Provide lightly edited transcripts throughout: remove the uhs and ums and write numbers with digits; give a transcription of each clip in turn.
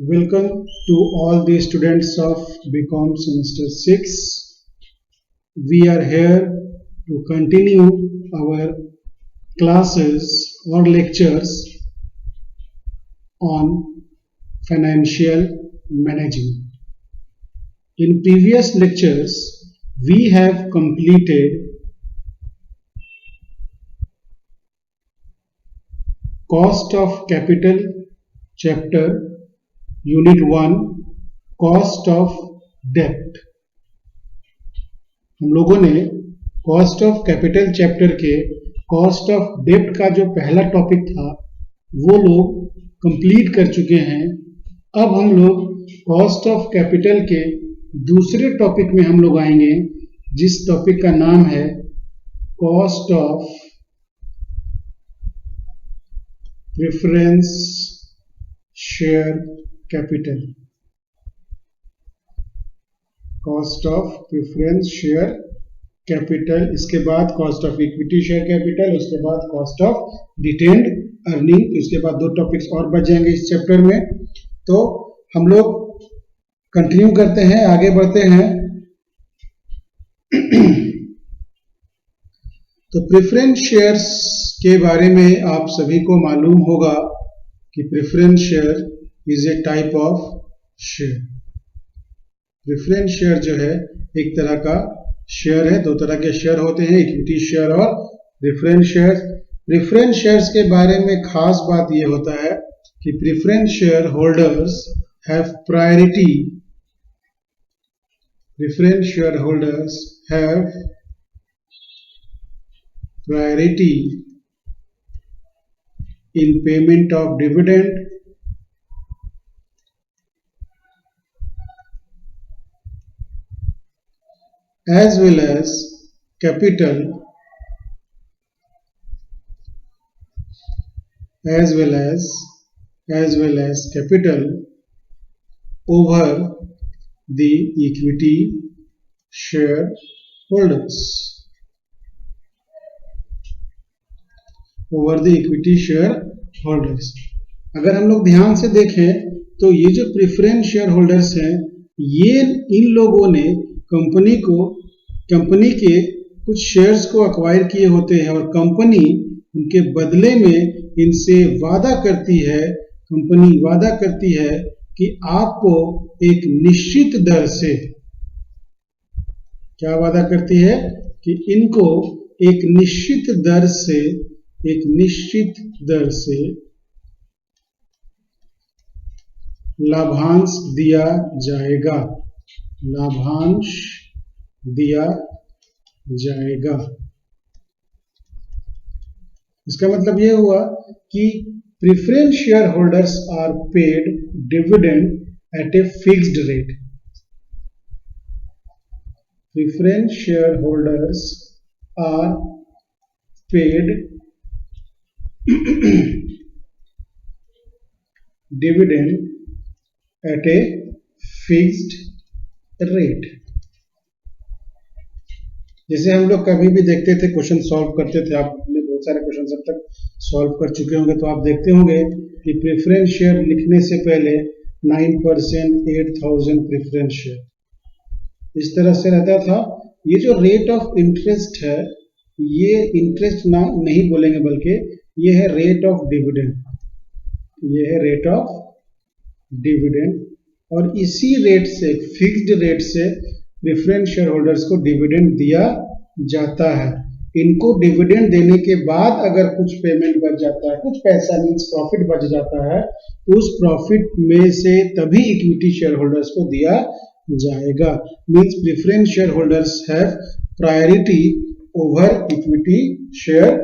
Welcome to all the students of BCom Semester 6. We are here to continue our classes or lectures on financial managing. In previous lectures, we have completed Cost of Capital chapter Unit 1 Cost of Debt. हम लोगों ने cost of capital chapter के cost of डेब्ट का जो पहला topic था वो लोग कंप्लीट कर चुके हैं। अब हम लोग कॉस्ट ऑफ कैपिटल के दूसरे टॉपिक में हम लोग आएंगे जिस टॉपिक का नाम है cost of preference share capital. Cost of preference share capital, इसके बाद cost of equity share capital, उसके बाद कॉस्ट ऑफ रिटेन्ड अर्निंग, इसके बाद दो टॉपिक्स और बच जाएंगे इस चैप्टर में। तो हम लोग कंटिन्यू करते हैं, आगे बढ़ते हैं। तो प्रेफरेंस शेयर्स के बारे में आप सभी को मालूम होगा कि preference share is a type of share. Preference share जो है एक तरह का शेयर है। दो तरह के शेयर होते हैं, इक्विटी शेयर और प्रेफरेंस शेयर। प्रेफरेंस शेयर्स के बारे में खास बात यह होता है कि preference share holders have priority. Preference share holders have priority in payment of dividend as well as capital capital over the equity shareholders. Over the equity share holders. अगर हम लोग ध्यान से देखें तो ये जो प्रेफरेंस शेयर होल्डर्स हैं, ये इन लोगों ने कंपनी के कुछ शेयर्स को अक्वायर किए होते हैं और कंपनी उनके बदले में इनसे वादा करती है, कंपनी वादा करती है कि आपको एक निश्चित दर से, क्या वादा करती है कि इनको एक निश्चित दर से लाभांश दिया जाएगा। लाभांश दिया जाएगा। इसका मतलब यह हुआ कि preference share holders are paid dividend at a fixed rate. Preference share holders are paid dividend at a fixed rate। जैसे हम लोग कभी भी देखते थे, क्वेश्चन सॉल्व करते थे, आपने बहुत सारे क्वेश्चन अब तक सॉल्व कर चुके होंगे, तो आप देखते होंगे कि प्रेफरेंस शेयर लिखने से पहले 9% 8,000 प्रेफरेंस शेयर इस तरह से रहता था। ये जो रेट ऑफ इंटरेस्ट है, ये इंटरेस्ट ना नहीं बोलेंगे बल्कि ये है रेट ऑफ डिविडेंड। ये है रेट ऑफ डिविडेंड और इसी रेट से, फिक्स्ड रेट से प्रेफरेंस शेयर होल्डर्स को डिविडेंड दिया जाता है। इनको डिविडेंड देने के बाद अगर कुछ पेमेंट बच जाता है, कुछ पैसा मीन्स प्रॉफिट बच जाता है, उस प्रॉफिट में से तभी इक्विटी शेयर होल्डर्स को दिया जाएगा। Means preference share holders have priority over equity share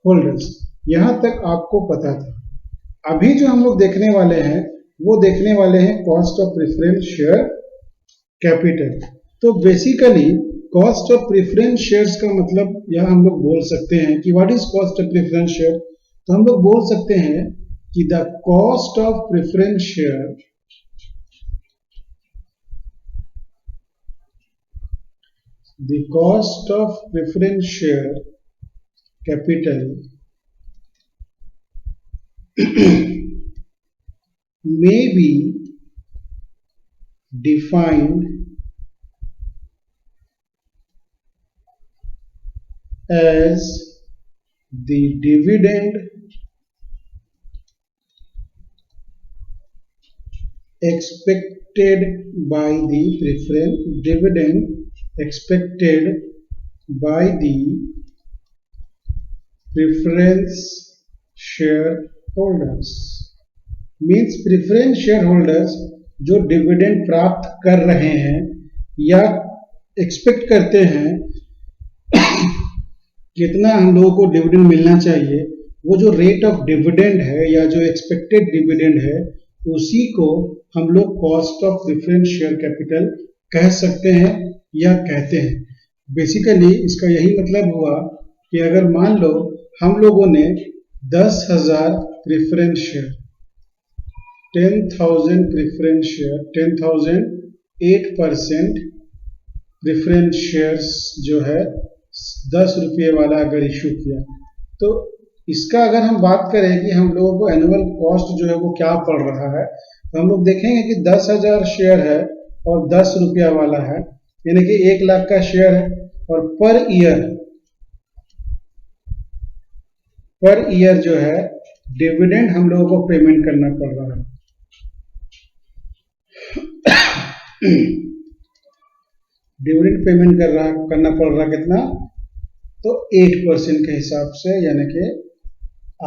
holders. यहां तक आपको पता था। अभी जो हम लोग देखने वाले हैं वो देखने वाले हैं cost of preference share capital. तो basically cost of preference shares का मतलब यह हम लोग बोल सकते हैं कि what is cost of preference share. तो हम लोग बोल सकते हैं कि the cost of preference share the cost of preference share capital may be defined as the dividend expected by the preference shareholders. Means preference share holders जो dividend प्राप्त कर रहे हैं या एक्सपेक्ट करते हैं कितना हम लोगों को डिविडेंड मिलना चाहिए, वो जो रेट ऑफ डिविडेंड है या जो एक्सपेक्टेड डिविडेंड है उसी को हम लोग cost of preference share capital कह सकते हैं या कहते हैं। बेसिकली इसका यही मतलब हुआ कि अगर मान लो हम लोगों ने 10,000 preference share 10,000 preference share 10,000 8% preference shares जो है 10 रुपये वाला अगर इशू किया, तो इसका अगर हम बात करें कि हम लोगों को एनुअल कॉस्ट जो है वो क्या पड़ रहा है, तो हम लोग देखेंगे कि 10,000 शेयर है और 10 रुपया वाला है, यानी कि 1 लाख का शेयर है और पर ईयर जो है डिविडेंड हम लोगों को पेमेंट करना पड़ रहा है। डिविडेंड पेमेंट करना पड़ रहा कितना, तो 8% के हिसाब से, यानी कि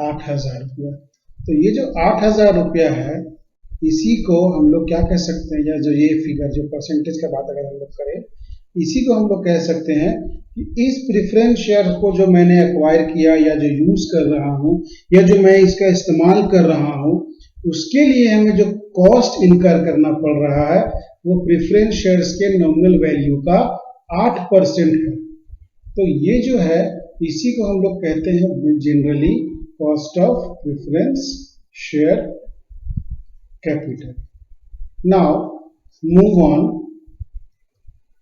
8,000 रुपया। तो ये जो 8,000 रुपया है इसी को हम लोग क्या कह सकते हैं, या जो ये फिगर जो परसेंटेज का बात अगर हम लोग करें, इसी को हम लोग कह सकते हैं कि इस प्रेफरेंस शेयर को जो मैंने एक्वायर किया या जो यूज कर रहा हूं या जो मैं इसका इस्तेमाल कर रहा हूं, उसके लिए हमें जो कॉस्ट इनकर करना पड़ रहा है वो प्रेफरेंस शेयर्स के नॉमिनल वैल्यू का 8% है। तो ये जो है इसी को हम लोग कहते हैं generally cost of preference share capital. Now move on.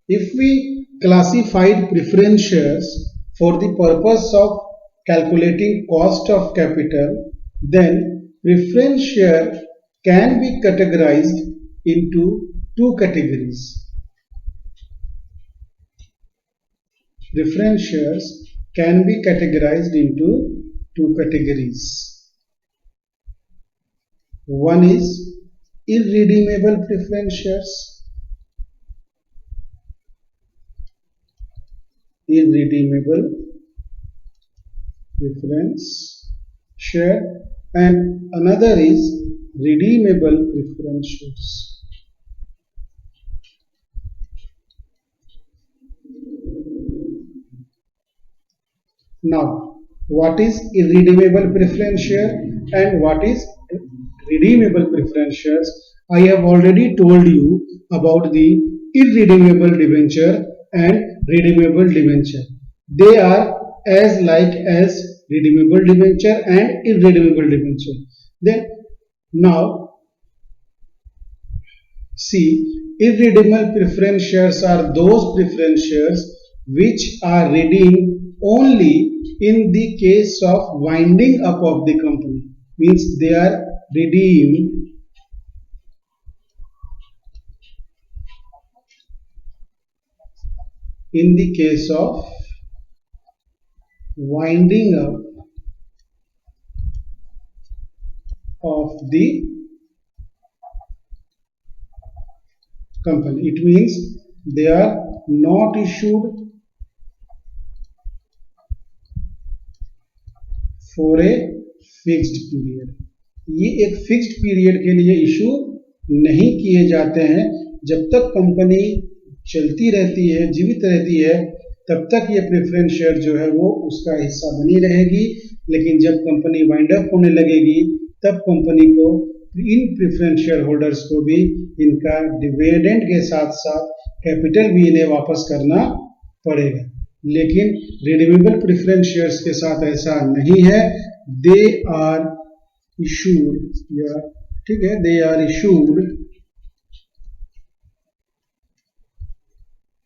If we classified preference shares for the purpose of calculating cost of capital, then preference share can be categorized into two categories. Preference shares can be categorized into two categories. One is irredeemable preference shares. Irredeemable preference share, and another is redeemable preference shares. Now, what is irredeemable preference share and what is redeemable preference shares? I have already told you about the irredeemable debenture and redeemable debenture. They are as like as redeemable debenture and irredeemable debenture. Then now see, irredeemable preference shares are those preference shares which are redeemed only in the case of winding up of the company. Means they are redeemed in the case of winding up of the company. It means they are not issued for a fixed period. ये एक fixed period के लिए issue नहीं किए जाते हैं। जब तक कंपनी चलती रहती है, जीवित रहती है, तब तक ये प्रेफरेंस शेयर जो है वो उसका हिस्सा बनी रहेगी। लेकिन जब कंपनी वाइंड अप होने लगेगी तब कंपनी को इन प्रेफरेंस शेयर होल्डर्स को भी इनका डिविडेंड के साथ साथ कैपिटल भी इन्हें वापस करना पड़ेगा। लेकिन रिडीमेबल प्रेफरेंस शेयर्स के साथ ऐसा नहीं है। दे आर इशूड, या ठीक है, they are issued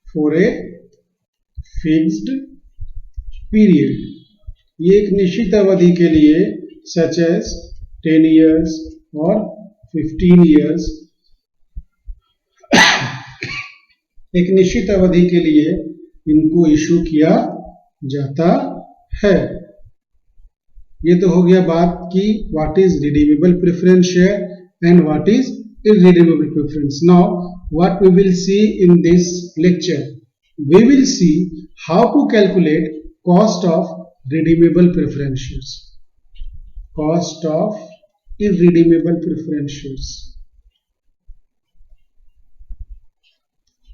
for a fixed period. ये एक निश्चित अवधि के लिए, सच एज 10 years और 15 years एक निश्चित अवधि के लिए इनको इशू किया जाता है। ये तो हो गया बात कि what is redeemable preference share and what is irredeemable preference. Now what we will see in this lecture, we will see how to calculate cost of redeemable preference shares, cost of irredeemable preference shares,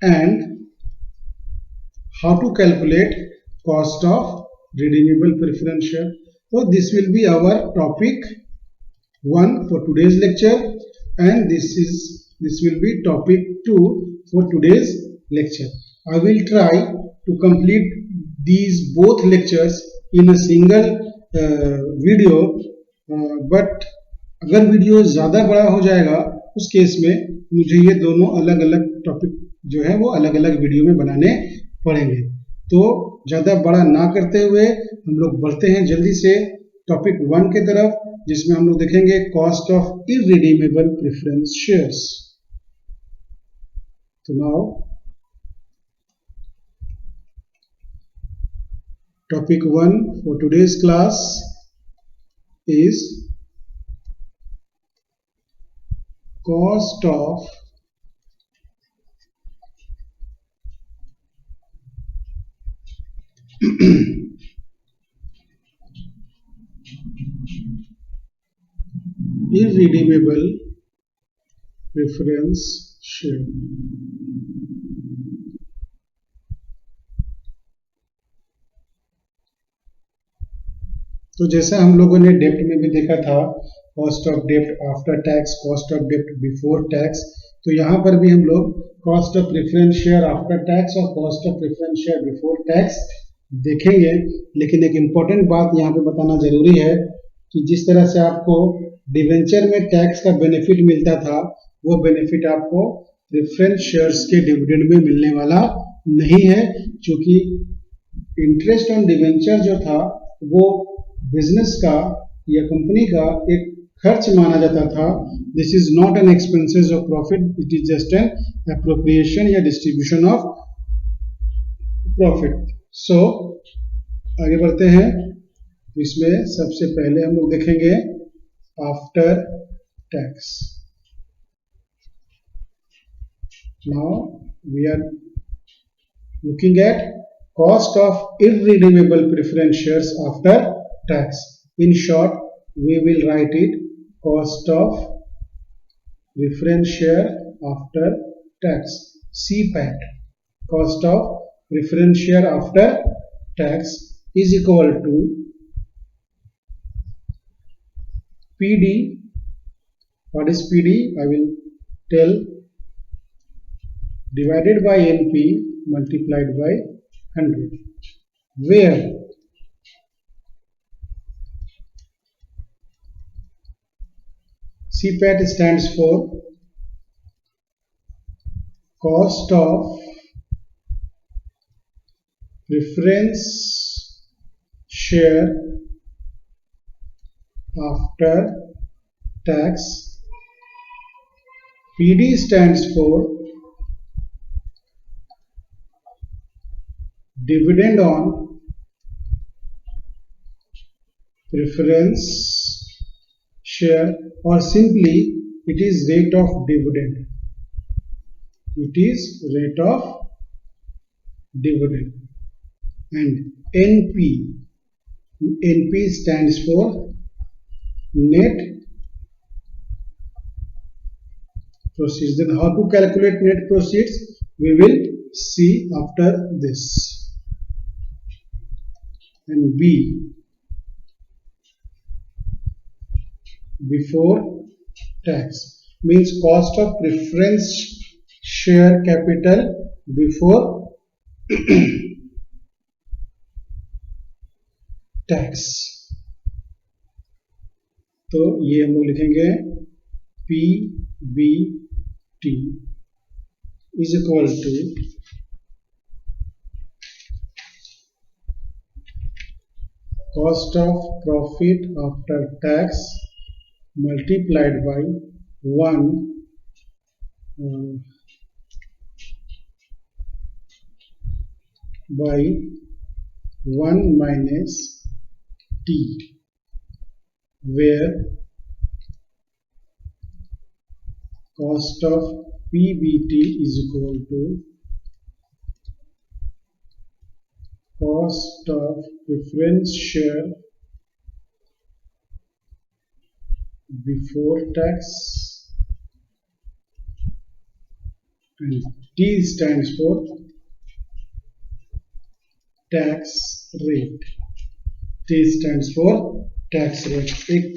and how to calculate cost of redeemable preference share. So this will be our topic 1 for today's lecture, and this will be topic 2 for today's lecture. I will try to complete these both lectures in a single video, but अगर video ज़्यादा बड़ा हो जाएगा उस case में मुझे ये दोनों अलग अलग टॉपिक जो है वो अलग अलग वीडियो में बनाने पड़ेंगे। तो ज़्यादा बड़ा ना करते हुए हम लोग बढ़ते हैं जल्दी से टॉपिक 1 के तरफ, जिसमें हम लोग देखेंगे cost of irredeemable preference shares. तो now topic 1 for today's class is cost of irredeemable preference share। तो जैसा हम लोगों ने डेप्ट में भी देखा था, cost of dept after tax, cost of dept before tax, तो यहाँ पर भी हम लोग cost of preference share after tax और cost of preference share before tax देखेंगे। लेकिन एक इम्पॉर्टेंट बात यहाँ पे बताना जरूरी है कि जिस तरह से आपको डिवेंचर में टैक्स का बेनिफिट मिलता था, वो बेनिफिट आपको प्रेफरेंस शेयर्स के डिविडेंड में मिलने वाला नहीं है, क्योंकि इंटरेस्ट ऑन डिवेंचर जो था वो बिजनेस का या कंपनी का एक खर्च माना जाता था। This is not an expenses of profit, it is just an appropriation या डिस्ट्रीब्यूशन ऑफ प्रॉफिट। सो आगे बढ़ते हैं। इसमें सबसे पहले हम लोग देखेंगे after tax. Now we are looking at cost of irredeemable preference shares after tax. In short, we will write it cost of preference share after tax, CPAT. Cost of preference share after tax is equal to PD. What is PD? I will tell. Divided by NP multiplied by 100, where CPAT stands for cost of preference share after tax. PD stands for dividend on preference share, or simply it is rate of dividend. It is rate of dividend. And NP stands for net proceeds. Then how to calculate net proceeds we will see after this. And B, before tax, means cost of preference share capital before tax. तो ये हम लोग लिखेंगे PBT is equal to cost of profit after tax multiplied by 1 by 1 minus t, where cost of PBT is equal to cost of preference share before tax, and T stands for tax rate. T stands for tax rate. एक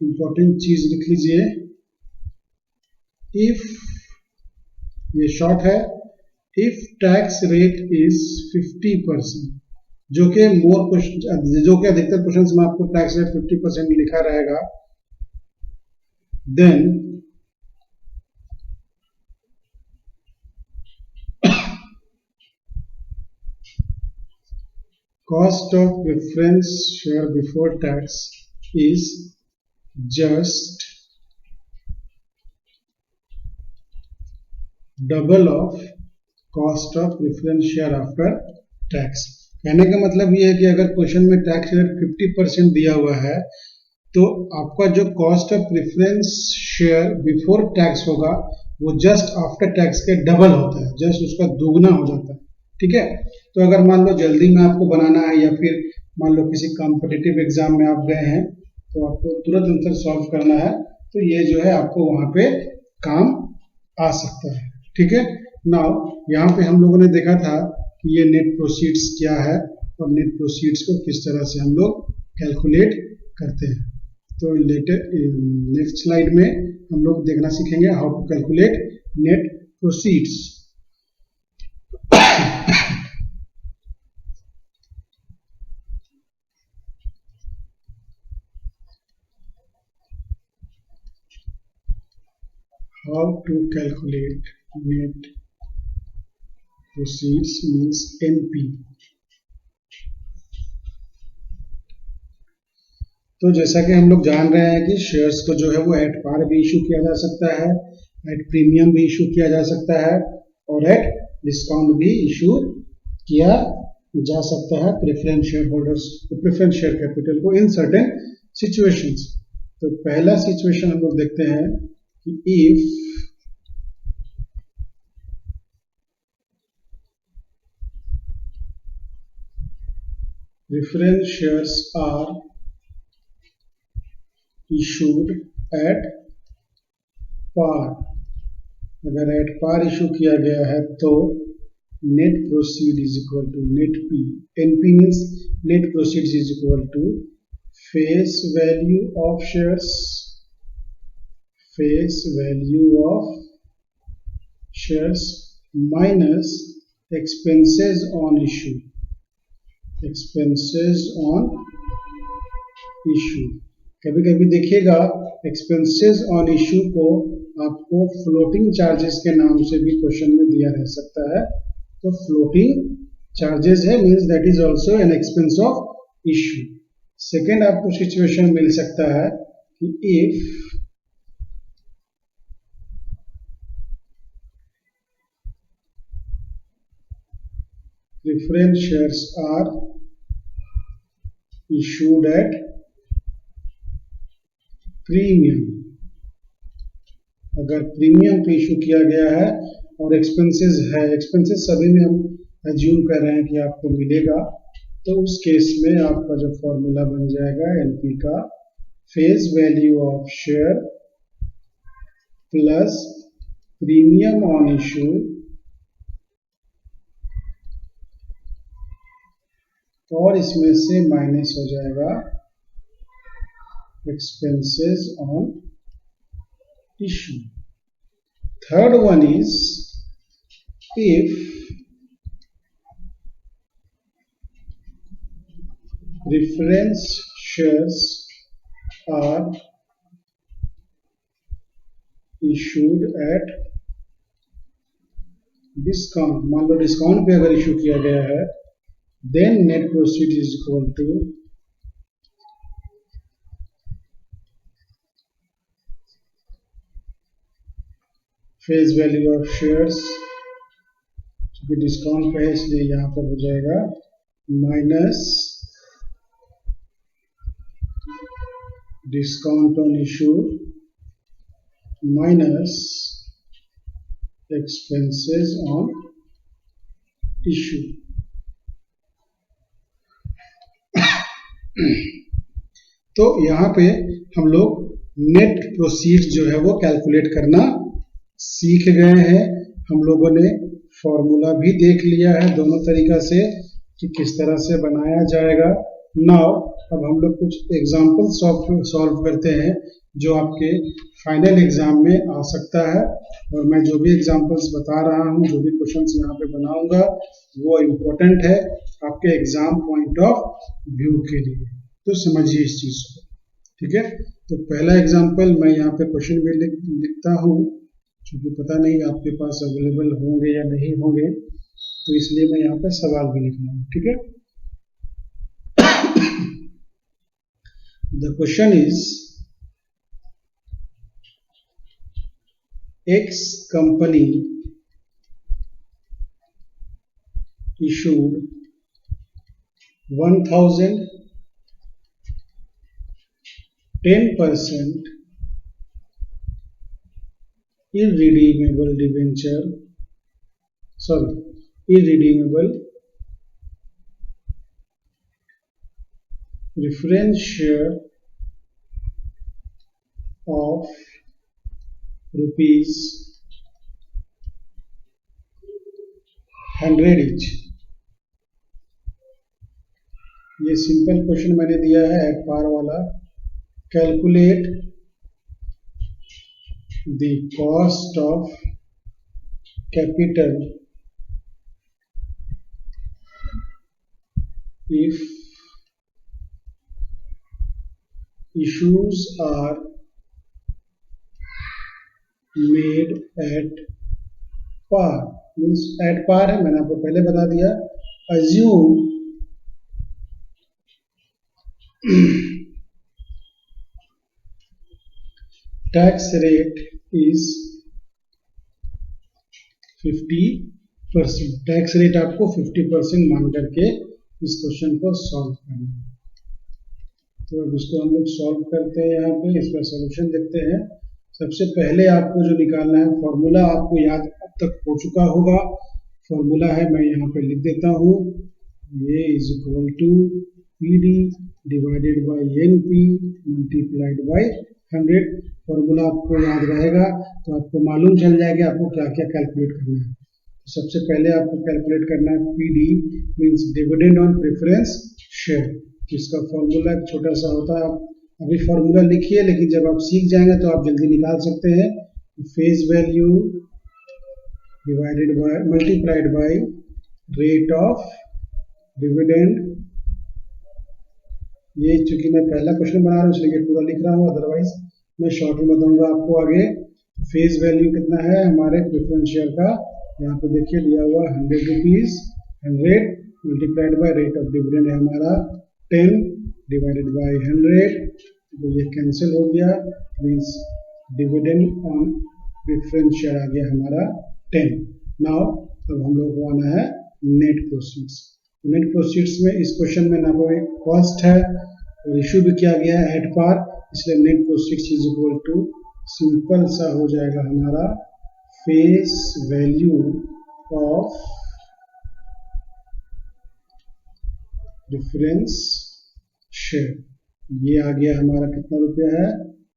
important चीज लिख लीजिए, if, ये short है, if tax rate is 50%, जो कि अधिकतर questions में आपको टैक्स रेट 50% लिखा रहेगा, then cost of preference share before tax is just double of cost of preference share after tax. कहने का मतलब ये है कि अगर क्वेश्चन में टैक्स रेट 50% दिया हुआ है, तो आपका जो cost of preference share before tax होगा वो जस्ट आफ्टर टैक्स के डबल होता है, जस्ट उसका दोगुना हो जाता है। ठीक है, तो अगर मान लो जल्दी में आपको बनाना है, या फिर मान लो किसी कॉम्पिटिटिव एग्जाम में आप गए हैं तो आपको तुरंत आंसर सॉल्व करना है, तो ये जो है आपको वहां पे काम आ सकता है। ठीक है, नाउ यहाँ पे हम लोगों ने देखा था कि ये नेट प्रोसीड्स क्या है और नेट प्रोसीड्स को किस तरह से हम लोग कैलकुलेट करते हैं। तो नेक्स्ट स्लाइड में हम लोग देखना सीखेंगे how to calculate net proceeds. How to calculate net proceeds means NP। तो जैसा कि हम लोग जान रहे हैं कि शेयर्स को जो है वो एट पार भी इशू किया जा सकता है, एट प्रीमियम भी इशू किया जा सकता है, और एट डिस्काउंट भी इशू किया जा सकता है preference share holders, preference share capital को इन सर्टेन सिचुएशंस। तो पहला सिचुएशन हम लोग देखते हैं कि if preference shares are issued at par, अगर एट पार इशू किया गया है तो net proceed is equal to net P. NP means net proceed is equal to face value of shares, face value of shares minus expenses on issue, expenses on issue. कभी कभी देखिएगा expenses on issue को आपको floating charges के नाम से भी question में दिया रह सकता है। तो फ्लोटिंग चार्जेस है means that is also an expense of issue. Second आपको सिचुएशन मिल सकता है कि if preference shares are issued at premium, अगर प्रीमियम पे इशू किया गया है और एक्सपेंसेस है, एक्सपेंसेस सभी में हम एज्यूम कर रहे हैं कि आपको मिलेगा, तो उस केस में आपका जो फॉर्मूला बन जाएगा एनपी का face value of share plus premium on issue और इसमें से माइनस हो जाएगा expenses on issue. Third one is if preference shares are issued at discount, मान लो डिस्काउंट पे अगर इशू किया गया है, then net proceed is equal to face value of shares ये डिस्काउंट पे है इसलिए यहाँ पर हो जाएगा minus discount on issue minus expenses on issue. तो यहाँ पे हम लोग नेट प्रोसीड जो है वो कैलकुलेट करना सीख गए हैं। हम लोगों ने फॉर्मूला भी देख लिया है दोनों तरीका से कि किस तरह से बनाया जाएगा। नाउ अब हम लोग कुछ एग्जाम्पल सॉल्व करते हैं जो आपके फाइनल एग्जाम में आ सकता है। और मैं जो भी एग्जाम्पल्स बता रहा हूँ, जो भी क्वेश्चंस यहाँ पे बनाऊंगा, वो इम्पोर्टेंट है आपके एग्जाम पॉइंट ऑफ व्यू के लिए। तो समझिए इस चीज को, ठीक है। तो पहला एग्जाम्पल मैं यहाँ पे क्वेश्चन भी लिखता हूँ, क्योंकि पता नहीं आपके पास अवेलेबल होंगे या नहीं होंगे, तो इसलिए मैं यहाँ पे सवाल भी लिख रहा हूँ, ठीक है। The question is X company issued 1000 10% irredeemable debenture, irredeemable preference share of rupees 100 each। ये सिंपल क्वेश्चन मैंने दिया है एट पार वाला। Calculate the cost of capital if issues are made at par. Means at par है, मैंने आपको पहले बता दिया। Assume tax rate is 50%। Tax rate आपको 50% मान करके इस क्वेश्चन को सॉल्व करना है। तो अब इसको हम लोग सॉल्व करते हैं। यहाँ पे इसका सॉल्यूशन देखते हैं। सबसे पहले आपको जो निकालना है, फॉर्मूला आपको याद अब तक हो चुका होगा। फॉर्मूला है, मैं यहाँ पे लिख देता हूँ, ये is equal to PD divided by NP multiplied by 100। Formula आपको याद रहेगा तो आपको मालूम चल जाएगा आपको क्या क्या कैलकुलेट करना है। तो सबसे पहले आपको कैलकुलेट करना है PD means dividend on preference share. जिसका फॉर्मूला छोटा सा होता है, अभी फॉर्मूला लिखिए, लेकिन जब आप सीख जाएंगे तो आप जल्दी निकाल सकते हैं। Face value divided by multiplied by rate of dividend. ये चूंकि मैं पहला क्वेश्चन बना रहा हूँ इसलिए पूरा लिख रहा हूँ, अदरवाइज मैं शॉर्ट में बताऊंगा आपको आगे। फेस वैल्यू कितना है हमारे प्रेफरेंस शेयर का, यहाँ पे देखिए दिया हुआ 100 rupees. 100 multiplied by rate of dividend है हमारा 10 डिवाइडेड बाय 100। तो ये कैंसिल हो गया, means dividend on preference share आ गया हमारा 10। नाउ अब हम लोग को आना है नेट प्रोसीड्स। नेट प्रोसीड्स में इस क्वेश्चन में ना कोई कॉस्ट है और इशू भी किया गया है एट पार, इसलिए net proceeds is equal to simple सा हो जाएगा हमारा face value of difference share. ये आ गया हमारा कितना रुपया है,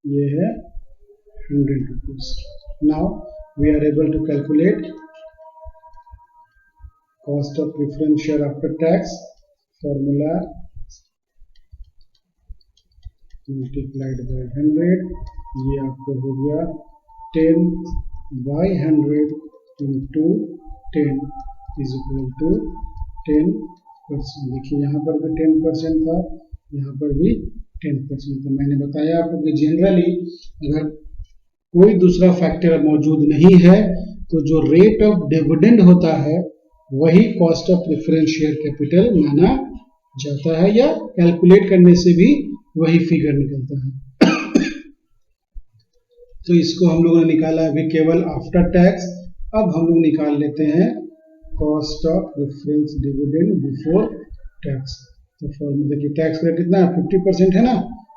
ये है 100 rupees. Now we are able to calculate cost of preference share after tax। formula multiplied by 100, ये आपको हो गया 10 by 100 into 10 is equal to 10%। देखिए यहाँ पर भी 10% था, यहाँ पर भी 10%। तो मैंने बताया आपको कि जनरली अगर कोई दूसरा फैक्टर मौजूद नहीं है तो जो रेट ऑफ डिविडेंड होता है वही cost of preference share capital माना जाता है, या कैलकुलेट करने से भी वही फिगर निकलता है। तो इसको हम लोगों ने निकाला अभी केवल आफ्टर टैक्स। अब हम लोग निकाल लेते हैं cost of preference dividend before tax. तो फॉर्मूला देखिए, टैक्स रेट कितना है 50% है ना,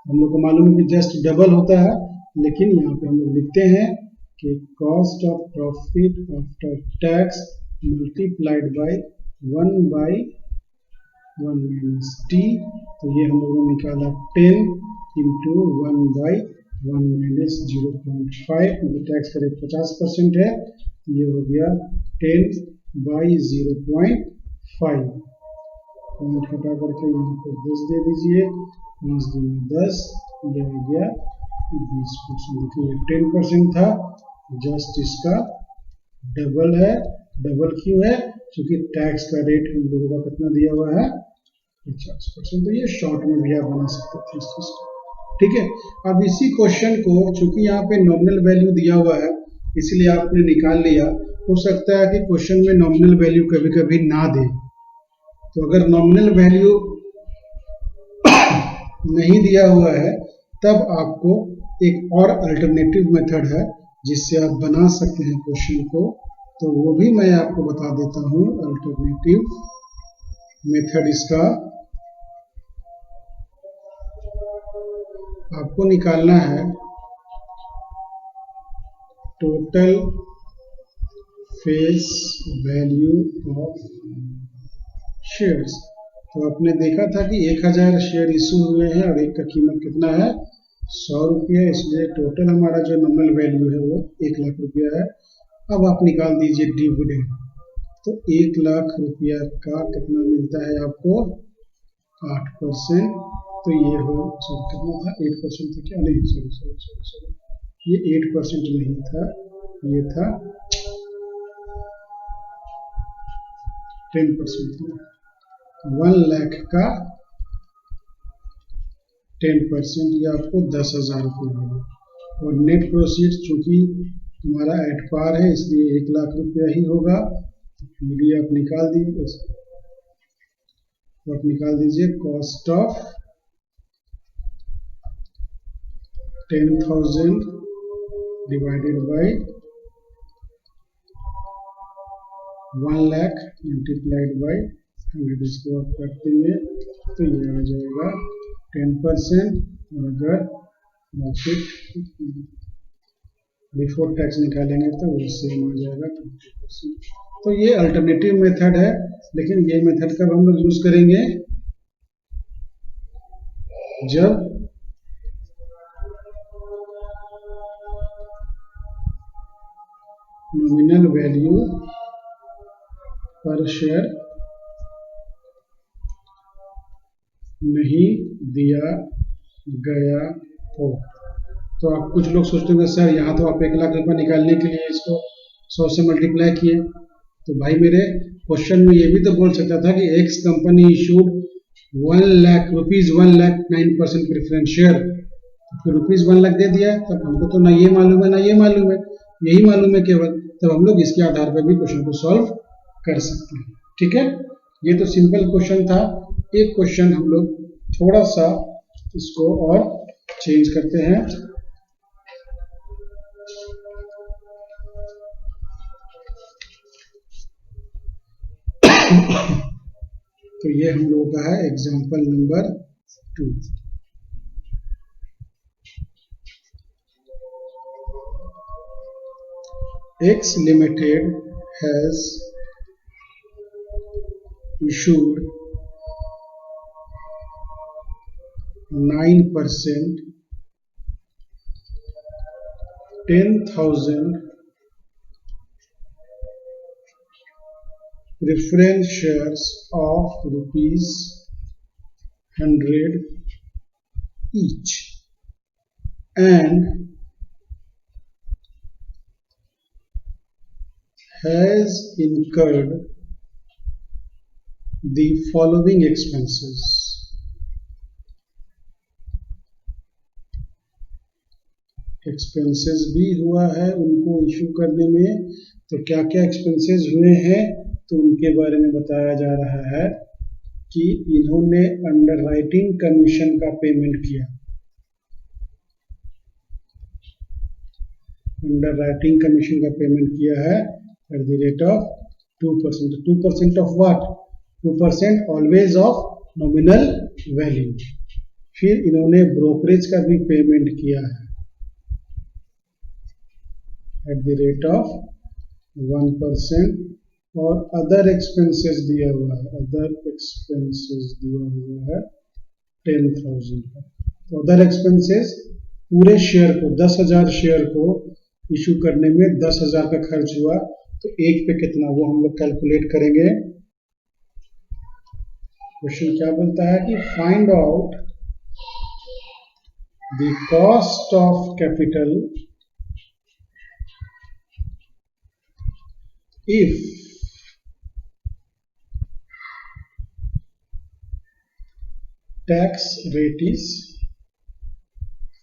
हम लोग को मालूम है कि जस्ट डबल होता है, लेकिन यहाँ पे हम लोग लिखते हैं कि cost of profit after tax multiplied by 1/1 minus T. तो ये हम लोगों ने निकाला 10 इंटू 1/1 माइनस 0.5, क्योंकि टैक्स का रेट 50% है, तो ये हो गया 10/0.5। पॉइंट हटा करके यहाँ पर 10 दे दीजिए, 5 दूनी 10, ये आ गया 20%। देखिए 10% था, जस्ट इसका डबल है। डबल क्यों है? क्योंकि टैक्स का रेट हम लोगों का कितना दिया हुआ है 50%। तो ये शॉर्ट में भी आप बना सकते थे इस चीज को, ठीक है। अब इसी क्वेश्चन को चूंकि यहाँ पे नॉमिनल वैल्यू दिया हुआ है इसलिए आपने निकाल लिया। हो सकता है कि क्वेश्चन में नॉमिनल वैल्यू कभी कभी ना दे, तो अगर नॉमिनल वैल्यू नहीं दिया हुआ है तब आपको एक और अल्टरनेटिव मेथड है जिससे आप बना सकते हैं क्वेश्चन को, तो वो भी मैं आपको बता देता हूँ। अल्टरनेटिव मेथड इसका आपको निकालना है total face value of shares. तो आपने देखा था कि 1000 शेयर इशू हुए हैं और एक का कीमत कितना है 100 रुपया, इसलिए टोटल हमारा जो नॉमिनल वैल्यू है वो 1 लाख रुपया है। अब आप निकाल दीजिए डिविडेंड, तो 1 लाख रुपया का कितना मिलता है आपको 8%। तो ये हो कितना था 8% था क्या, नहीं सॉरी ये 8% नहीं था, ये था 10% था। 1 लाख का 10% ये आपको 10,000 रुपये होगा। और नेट प्रोसीड चूंकि हमारा एट पार है इसलिए 1 लाख रुपया ही होगा। फिर भी आप निकाल दीजिए cost of 10,000 divided by 1 lakh multiplied by 100, इसको आप कर देंगे तो ये आ जाएगा 10%। और अगर प्रॉफिट बिफोर टैक्स निकालेंगे तो वो सेम आ जाएगा 20%। तो ये अल्टरनेटिव मेथड है, लेकिन ये मेथड कब हम लोग यूज करेंगे, जब नॉमिनल वैल्यू पर शेयर नहीं दिया गया हो। तो आप कुछ लोग सोचते होंगे सर यहाँ तो आप 1 लाख रुपया निकालने के लिए इसको 100 से मल्टीप्लाई किए, तो भाई मेरे क्वेश्चन में ये भी तो बोल सकता था कि x company issued 1 lakh rupees 1,09% preference share, फिर ₹1 लाख दे दिया। तब हमको तो ना ये मालूम है ना ये मालूम है, यही मालूम है केवल, तब हम लोग इसके आधार पर भी क्वेश्चन को सॉल्व कर सकते हैं, ठीक है। ये तो सिंपल क्वेश्चन था। एक क्वेश्चन हम लोग थोड़ा सा इसको और चेंज करते हैं। तो ये हम लोगों का है example number 2। X Limited has issued 9% 10,000 preference shares of ₹100 each and has incurred the following expenses. Expenses भी हुआ है उनको इशू करने में, तो क्या क्या एक्सपेंसेस हुए हैं तो उनके बारे में बताया जा रहा है कि इन्होंने अंडरराइटिंग कमीशन का पेमेंट किया। अंडरराइटिंग कमीशन का पेमेंट किया है @ 2%. 2% of what? 2% always of nominal value. फिर इन्होंने ब्रोकरेज का भी पेमेंट किया है एट द रेट ऑफ 1%. और अदर एक्सपेंसेस दिया हुआ है, अदर एक्सपेंसेस दिया हुआ है 10,000 का. तो अदर एक्सपेंसेस पूरे शेयर को 10,000 शेयर को इशू करने में 10,000 का खर्च हुआ. तो एक पे कितना, वो हम लोग कैलकुलेट करेंगे. क्वेश्चन क्या बोलता है कि find out the cost of capital if tax rate is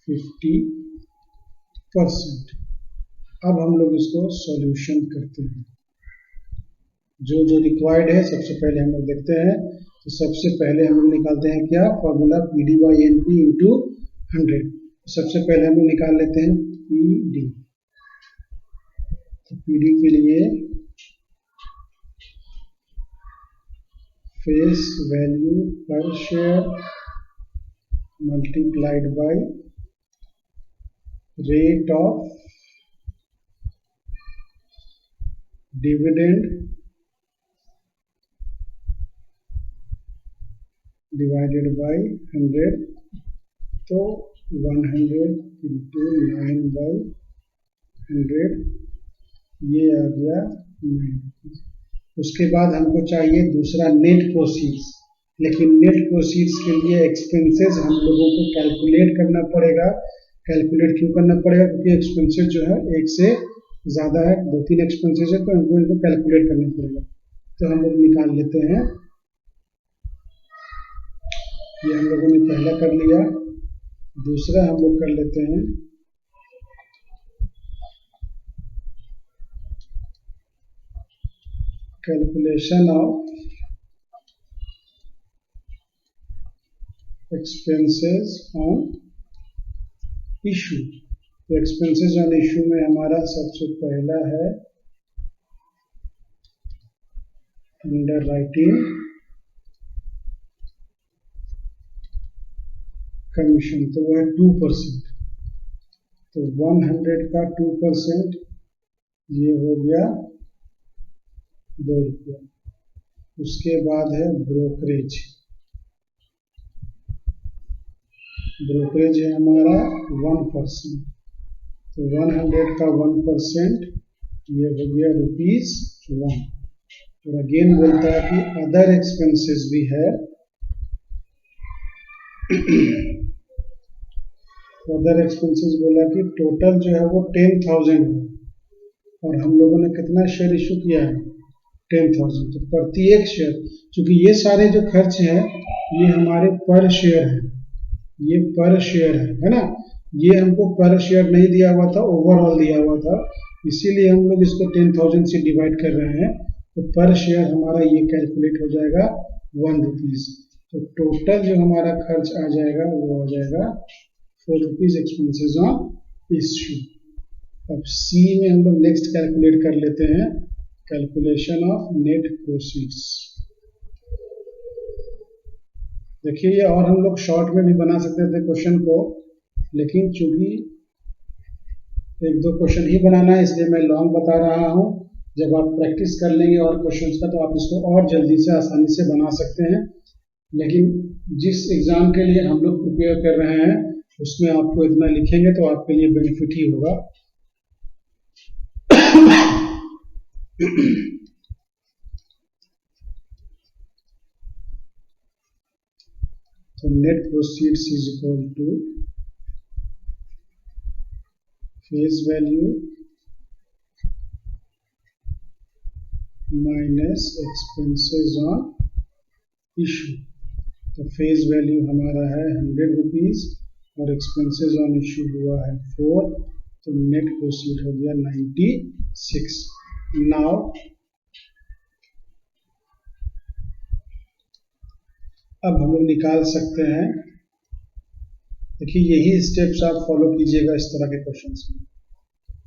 50%. अब हम लोग इसको सॉल्यूशन करते हैं. जो जो रिक्वायर्ड है सबसे पहले हम लोग देखते हैं. तो सबसे पहले हम लोग निकालते हैं क्या, formula PD by NP into 100. सबसे पहले हम लोग निकाल लेते हैं PD. तो PD के लिए फेस वैल्यू पर share multiplied by rate of dividend divided by 100. तो 100 इंटू 9 बाई 100 ये आ गया 9. उसके बाद हमको चाहिए दूसरा नेट प्रोसीड्स. लेकिन नेट प्रोसीड्स के लिए एक्सपेंसेस हम लोगों को कैलकुलेट करना पड़ेगा. कैलकुलेट क्यों करना पड़ेगा? क्योंकि एक्सपेंसेस जो है एक से ज़्यादा है, 2-3 एक्सपेंसेस है, तो हमको इनको कैलकुलेट करना पड़ेगा. तो हम लोग निकाल लेते हैं. ये हम लोगों ने पहला कर लिया. दूसरा हम लोग कर लेते हैं calculation of expenses on issue. तो एक्सपेंसेस ऑन इशू में हमारा सबसे पहला है अंडर राइटिंग कमीशन. तो वो है 2%. तो 100 का 2% ये हो गया 2 रुपया. उसके बाद है ब्रोकरेज. ब्रोकरेज है हमारा 1%. तो 100 का 1% ये हो गया ₹1. और अगेन बोलता है कि अदर एक्सपेंसेस भी है. अदर एक्सपेंसेस बोला कि टोटल जो है वो 10,000 है. और हम लोगों ने कितना शेयर इशू किया है? 10,000. तो प्रत्येक शेयर, क्योंकि ये सारे जो खर्च हैं ये हमारे पर शेयर है, ये पर शेयर है ना. ये हमको पर शेयर नहीं दिया हुआ था, ओवरऑल दिया हुआ था, इसीलिए हम लोग इसको 10,000 से डिवाइड कर रहे हैं. तो पर शेयर हमारा ये कैलकुलेट हो जाएगा ₹1. तो टोटल जो हमारा खर्च आ जाएगा वो आ जाएगा ₹4 एक्सपेंसेस ऑन इशू. अब सी में हम लोग नेक्स्ट कैलकुलेट कर लेते हैं कैलकुलेशन ऑफ नेट प्रोसीड्स. देखिए ये और हम लोग शॉर्ट में भी बना सकते थे क्वेश्चन को, लेकिन चूंकि 1-2 क्वेश्चन ही बनाना है इसलिए मैं लॉन्ग बता रहा हूँ. जब आप प्रैक्टिस कर लेंगे और क्वेश्चंस का तो आप इसको और जल्दी से आसानी से बना सकते हैं. लेकिन जिस एग्जाम के लिए हम लोग प्रिपेयर कर रहे हैं उसमें आपको इतना लिखेंगे तो आपके लिए बेनिफिट ही होगा. तो net proceeds is equal to face value minus expenses on issue. तो फेस वैल्यू हमारा है ₹100 और एक्सपेंसेस ऑन इशू हुआ है 4. तो नेट प्रोसीड हो गया 96. नाउ अब हम लोग निकाल सकते हैं. देखिए यही स्टेप्स आप फॉलो कीजिएगा इस तरह के क्वेश्चंस में.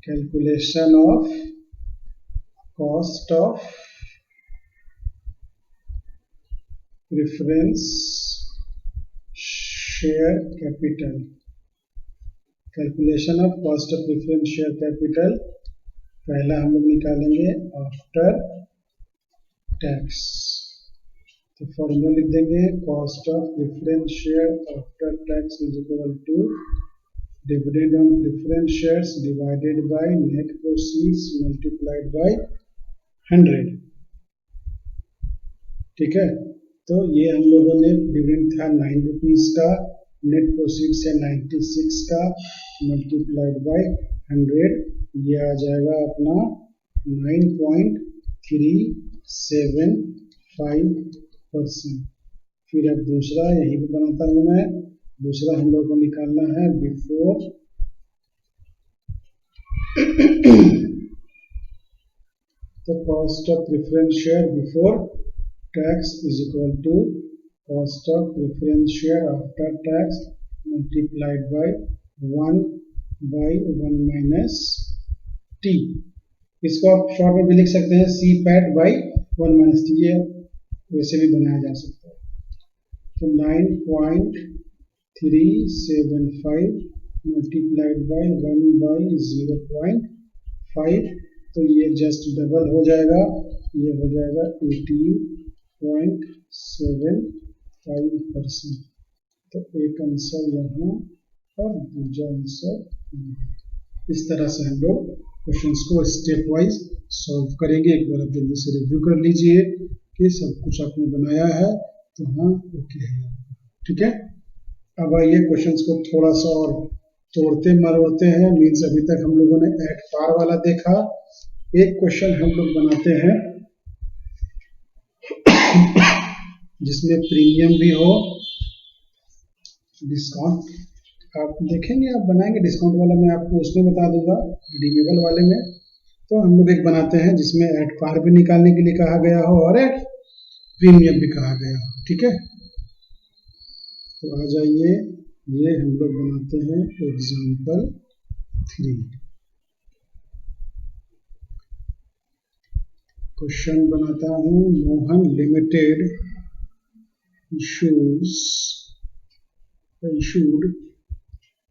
Calculation of cost of preference share capital, calculation of cost of preference share capital पहला हम लोग निकालेंगे आफ्टर टैक्स। तो फॉर्मूला लिख देंगे cost of preference share after tax is equal to dividend on preference shares divided by net proceeds multiplied by 100। ठीक है, तो ये हम लोगों ने डिविडेंड था 9 रुपीज का, नेट प्रोसीड्स है 96 का, मल्टीप्लाइड बाय 100, ये आ जाएगा अपना 9.375%। फिर अब दूसरा यही भी बनाता हूँ मैं, दूसरा हम लोग को निकालना है बिफोर तो cost of preference share before tax is equal to cost of preference share after tax multiplied by 1 by 1 minus t। इसको आप शॉर्ट में भी लिख सकते हैं C pat by 1 minus T, ये वैसे भी बनाया जा सकता है। तो 9.375 मल्टीप्लाइड बाई 1 बाई 0.5, तो ये जस्ट डबल हो जाएगा, ये हो जाएगा 18.75%। तो एक आंसर यहाँ और दूसरा आंसर यहाँ। इस तरह से हम लोग क्वेश्चंस को स्टेप वाइज सॉल्व करेंगे। एक बार आप जल्दी से रिव्यू कर लीजिए कि सब कुछ आपने बनाया है, तो हाँ ओके है। ठीक है, अब आइए क्वेश्चंस को थोड़ा सा और तोड़ते मरोड़ते हैं। मीन्स अभी तक हम लोगों ने एट पार वाला देखा, एक क्वेश्चन हम लोग बनाते हैं जिसमें प्रीमियम भी हो, डिस्काउंट आप देखेंगे, आप बनाएंगे डिस्काउंट वाला, मैं आपको उसमें बता दूंगा रिडीमेबल वाले में। तो हम लोग एक बनाते हैं जिसमें एट पार भी निकालने के लिए कहा गया हो और एट प्रीमियम भी कहा गया हो। ठीक है, तो आ जाइए, ये हम लोग बनाते हैं एग्जाम्पल 3। क्वेश्चन बनाता हूँ, Mohan limited issued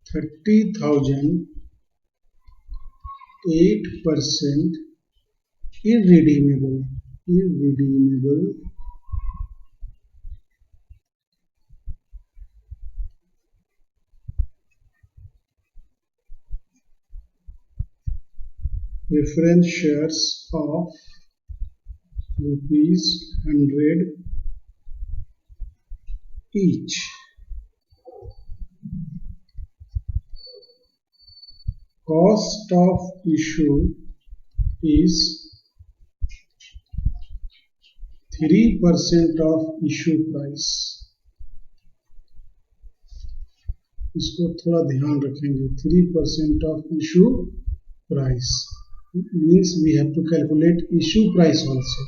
30,000 8% irredeemable preference shares of ₹100 each. Cost of issue is 3% of issue price. इसको थोड़ा ध्यान रखेंगे, 3% of issue price means we have to calculate issue price also.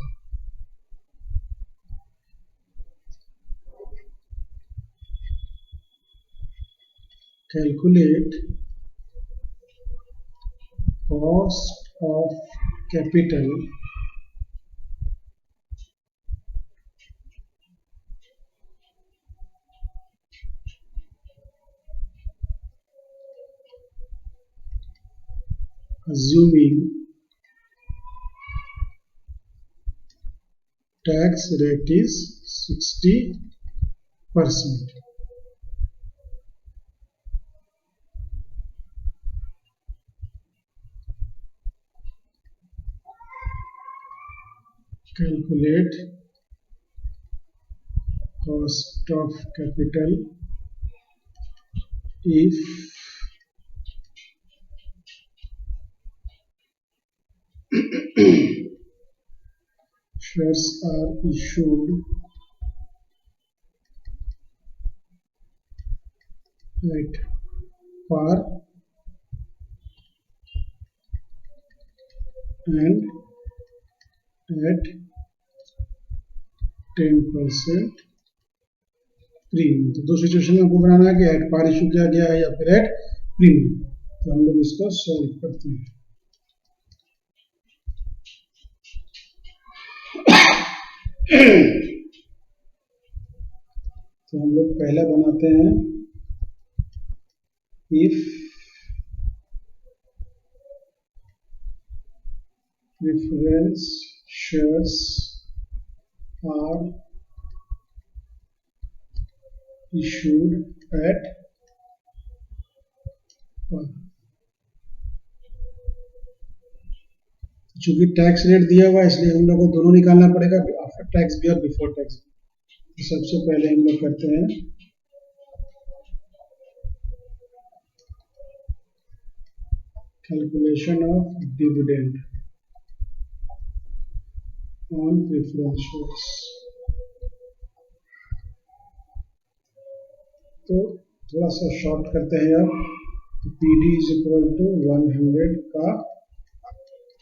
Calculate cost of capital assuming tax rate is 60%. Calculate cost of capital if shares are issued at par and at 10% premium. तो दो situation में आपको बनाना है कि eight par issue किया गया है या फिर एट प्रीमियम। तो हम लोग इसको सॉल्व करते हैं। तो हम लोग पहला बनाते हैं, if preference shares are issued at चूंकि टैक्स रेट दिया हुआ है इसलिए हम लोग को दोनों निकालना पड़ेगा, आफ्टर टैक्स भी और बिफोर टैक्स भी। तो सबसे पहले हम लोग करते हैं calculation of dividend on preference shares. तो थोड़ा सा शॉर्ट करते हैं अब। तो P D is equal to 100 का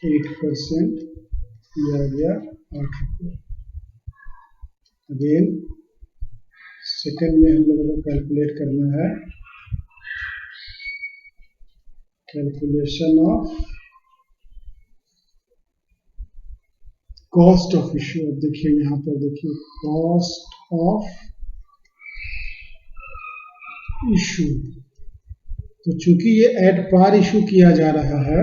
8% दिया गया 8 रुपये। अगेन सेकेंड में हम लोगों को कैलकुलेट करना है calculation of cost of issue. अब देखिए यहाँ पर देखिए कॉस्ट ऑफ इशू। तो चूंकि ये एट पार इशू किया जा रहा है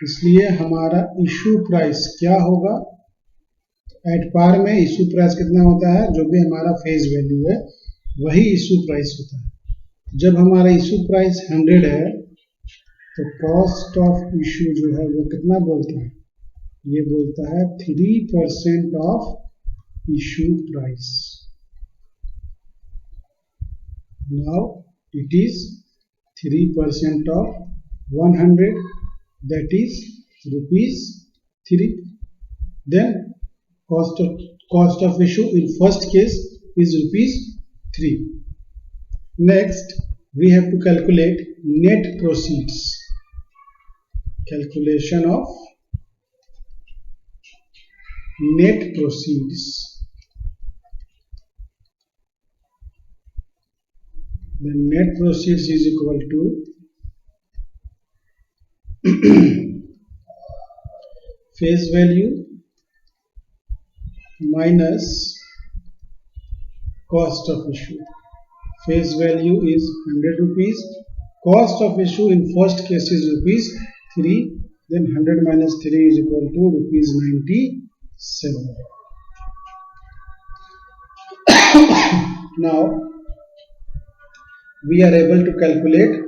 इसलिए हमारा इशू प्राइस क्या होगा, एट पार में इशू प्राइस कितना होता है, जो भी हमारा फेस वैल्यू है वही इशू प्राइस होता है। जब हमारा इशू प्राइस 100 है तो कॉस्ट ऑफ इशू जो है वो कितना बोलता है, ये बोलता है 3% of issue price. Now it is 3% of 100, that is rupees 3. Then cost of issue in first case is rupees 3. Next we have to calculate net proceeds. Calculation of net proceeds. The net proceeds is equal to face value minus cost of issue. Face value is 100 rupees. Cost of issue in first case is rupees 3. Then 100 minus 3 is equal to rupees 97. Now we are able to calculate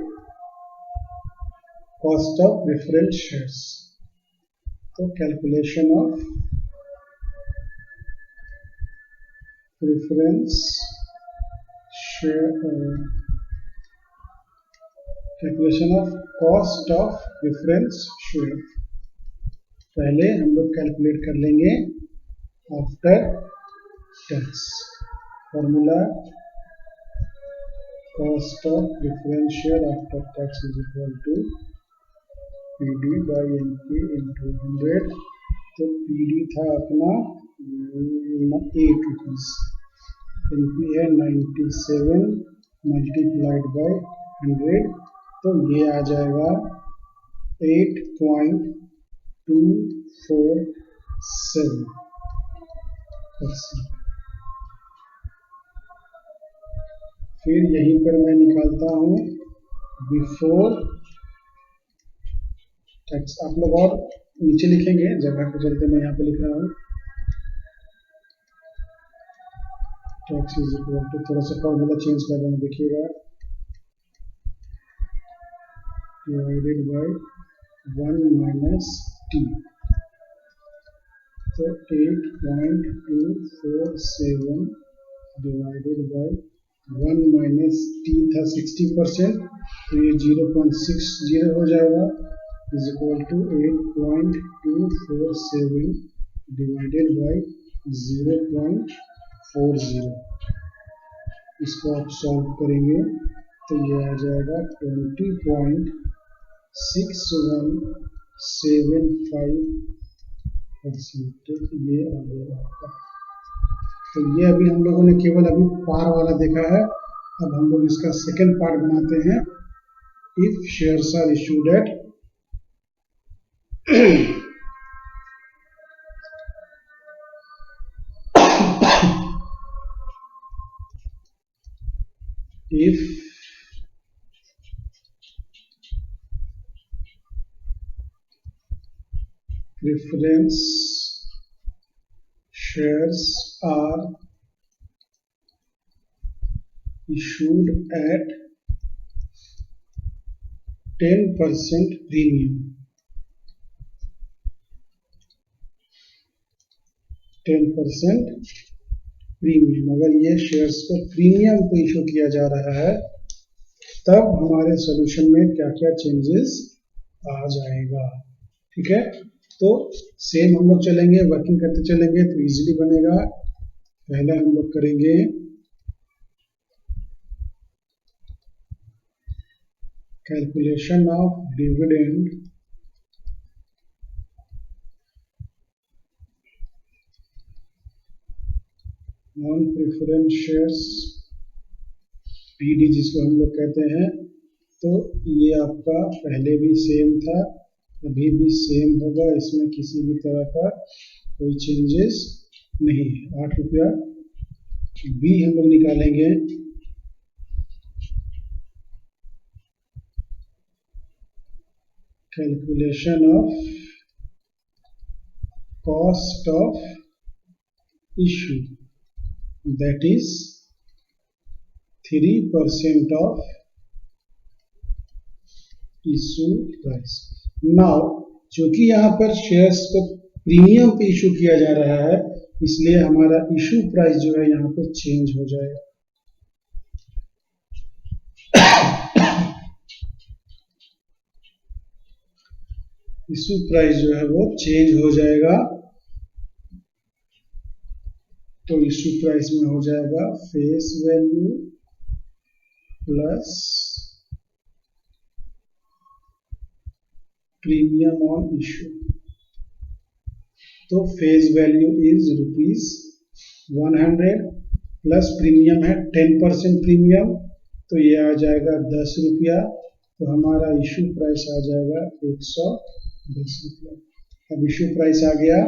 cost of preference shares. So calculation of preference share, calculation of cost of preference share. पहले हम लोग calculate कर लेंगे after tax. Formula cost of preference share after tax is equal to PD by NP into 100। तो PD था अपना 8 rupees, NP है 97 multiplied by 100, तो ये आ जाएगा 8.247%। फिर यहीं पर मैं निकालता हूँ बिफोर टैक्स। आप लोग और नीचे लिखेंगे, जगह के चलते मैं यहाँ पे लिख रहा हूँ टैक्स इज इक्वल टू, थोड़ा सा फॉर्मूला चेंज कर रहा हूँ, देखिएगा, डिवाइडेड बाय 1 माइनस टी। तो 8.247 डिवाइडेड बाय 1 माइनस टी था 60%, तो ये 0.60 हो जाएगा, is equal to 8.247 divided by 0.40। इसको आप सॉल्व करेंगे तो ये आ जाएगा 20.6175%। ये आ गया आपका। तो ये अभी हम लोगों ने केवल अभी पार वाला देखा है। अब हम लोग इसका सेकंड पार्ट बनाते हैं, if shares are issued at if preference shares are issued at 10% premium, 10% premium, अगर ये शेयर्स को प्रीमियम पे इशू किया जा रहा है तब हमारे सॉल्यूशन में क्या क्या चेंजेस आ जाएगा। ठीक है, तो सेम हम लोग चलेंगे, वर्किंग करते चलेंगे तो इजीली बनेगा। पहले हम लोग करेंगे calculation of dividend on preference shares, PD जिसको हम लोग कहते हैं। तो ये आपका पहले भी सेम था, अभी भी सेम होगा, इसमें किसी भी तरह का कोई चेंजेस नहीं है। 8 रुपया बी हम लोग निकालेंगे। Calculation of cost of issue, that is 3% of issue price। Now चूंकि यहाँ पर शेयर्स को प्रीमियम पे इशू किया जा रहा है, इसलिए हमारा इशू प्राइस जो है यहाँ पे चेंज हो जाएगा। इशू प्राइस जो है वो चेंज हो जाएगा। तो इशू प्राइस में हो जाएगा face value plus premium on issue. तो face value is ₹100 plus premium है 10% प्रीमियम, तो ये आ जाएगा 10 रुपया। तो हमारा इशू प्राइस आ जाएगा 110 रुपया। अब इशू प्राइस आ गया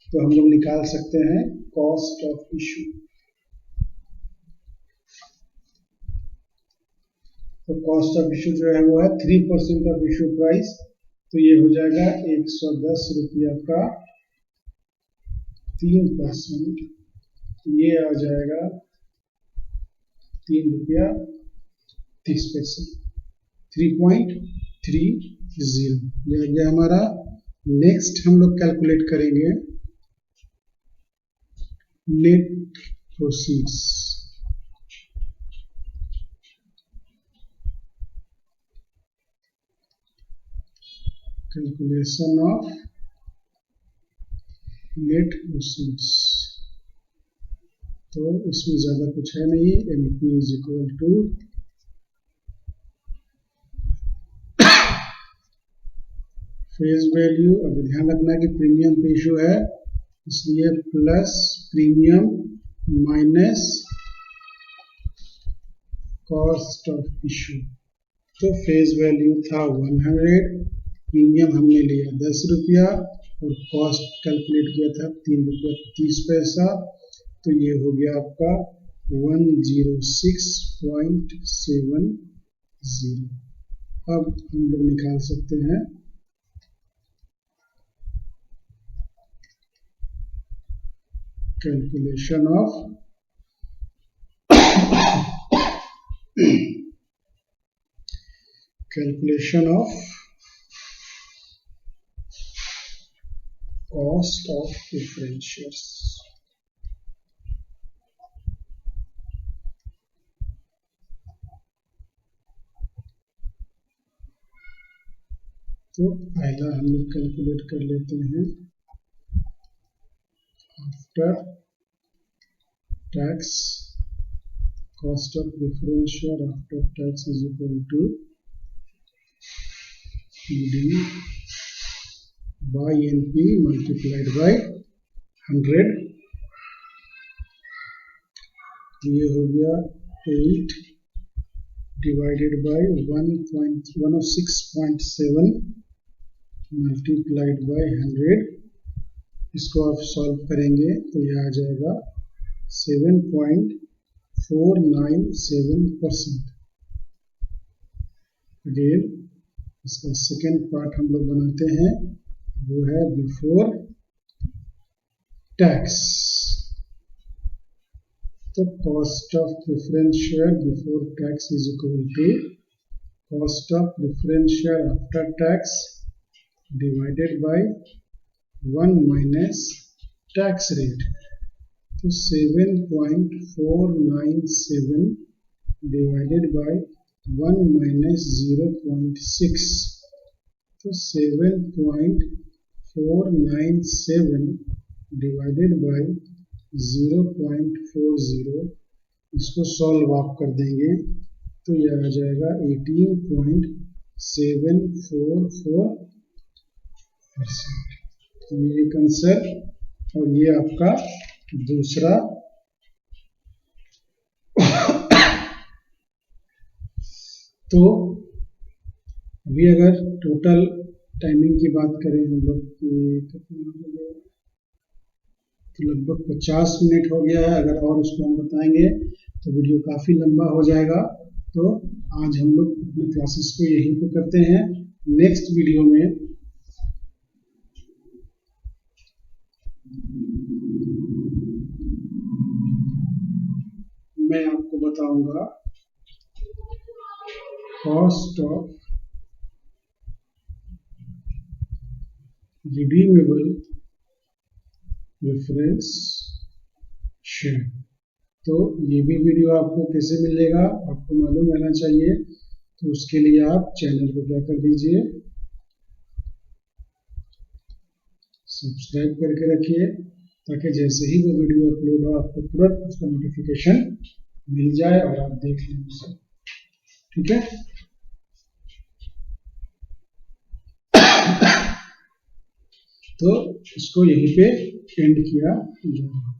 तो हम लोग निकाल सकते हैं कॉस्ट ऑफ इशू। तो कॉस्ट ऑफ इशू जो है वो है 3% ऑफ इशू प्राइस, तो ये हो जाएगा 110 रुपया का 3%, ये आ जाएगा 3 रुपया 30 पैसे, 3.30। ये आ गया हमारा। नेक्स्ट हम लोग कैलकुलेट करेंगे net proceeds. Calculation of net proceeds, तो इसमें ज्यादा कुछ है नहीं। NP is equal to face value, अब ध्यान रखना कि प्रीमियम पे इशू है इसलिए plus premium minus cost of issue. तो फेस वैल्यू था 100, प्रीमियम हमने लिया 10 रुपया और कॉस्ट कैलकुलेट किया था 3 रुपया 30 पैसा, तो ये हो गया आपका 106.70। अब हम लोग निकाल सकते हैं calculation of cost of preference shares. तो पहला हम लोग कैलकुलेट कर लेते हैं after tax cost of preference share after tax is equal to PD by NP multiplied by 100। ये हो गया 8 डिवाइडेड बाय 106.7 मल्टीप्लाइड बाय 100। इसको आप सॉल्व करेंगे तो ये आ जाएगा 7.4 497%। अगेन इसका सेकेंड पार्ट हम लोग बनाते हैं, वो है बिफोर टैक्स। तो cost of preference share before tax is equal to cost of preference share after tax divided by 1 minus tax rate. तो 7.497 डिवाइडेड बाय 1 माइनस 0.6, तो 7.497 डिवाइडेड बाय 0.40, इसको सॉल्व आप कर देंगे तो यह आ जाएगा 18.744%। तो ये आंसर, और ये आपका दूसरा तो अभी अगर टोटल टाइमिंग की बात करें हम लोग की, तो लगभग 50 मिनट हो गया है। अगर और उसको हम बताएंगे तो वीडियो काफ़ी लंबा हो जाएगा। तो आज हम लोग अपने क्लासेस को यहीं पे करते हैं। नेक्स्ट वीडियो में मैं आपको बताऊंगा cost of redeemable preference share. तो ये भी वीडियो आपको कैसे मिलेगा आपको मालूम रहना चाहिए। तो उसके लिए आप चैनल को क्या कर दीजिए, सब्सक्राइब करके रखिए, ताकि जैसे ही वो वीडियो अपलोड हो आपको तुरंत उसका नोटिफिकेशन मिल जाए और आप देख लें उसे। ठीक है, तो इसको यहीं पे एंड किया जाएगा।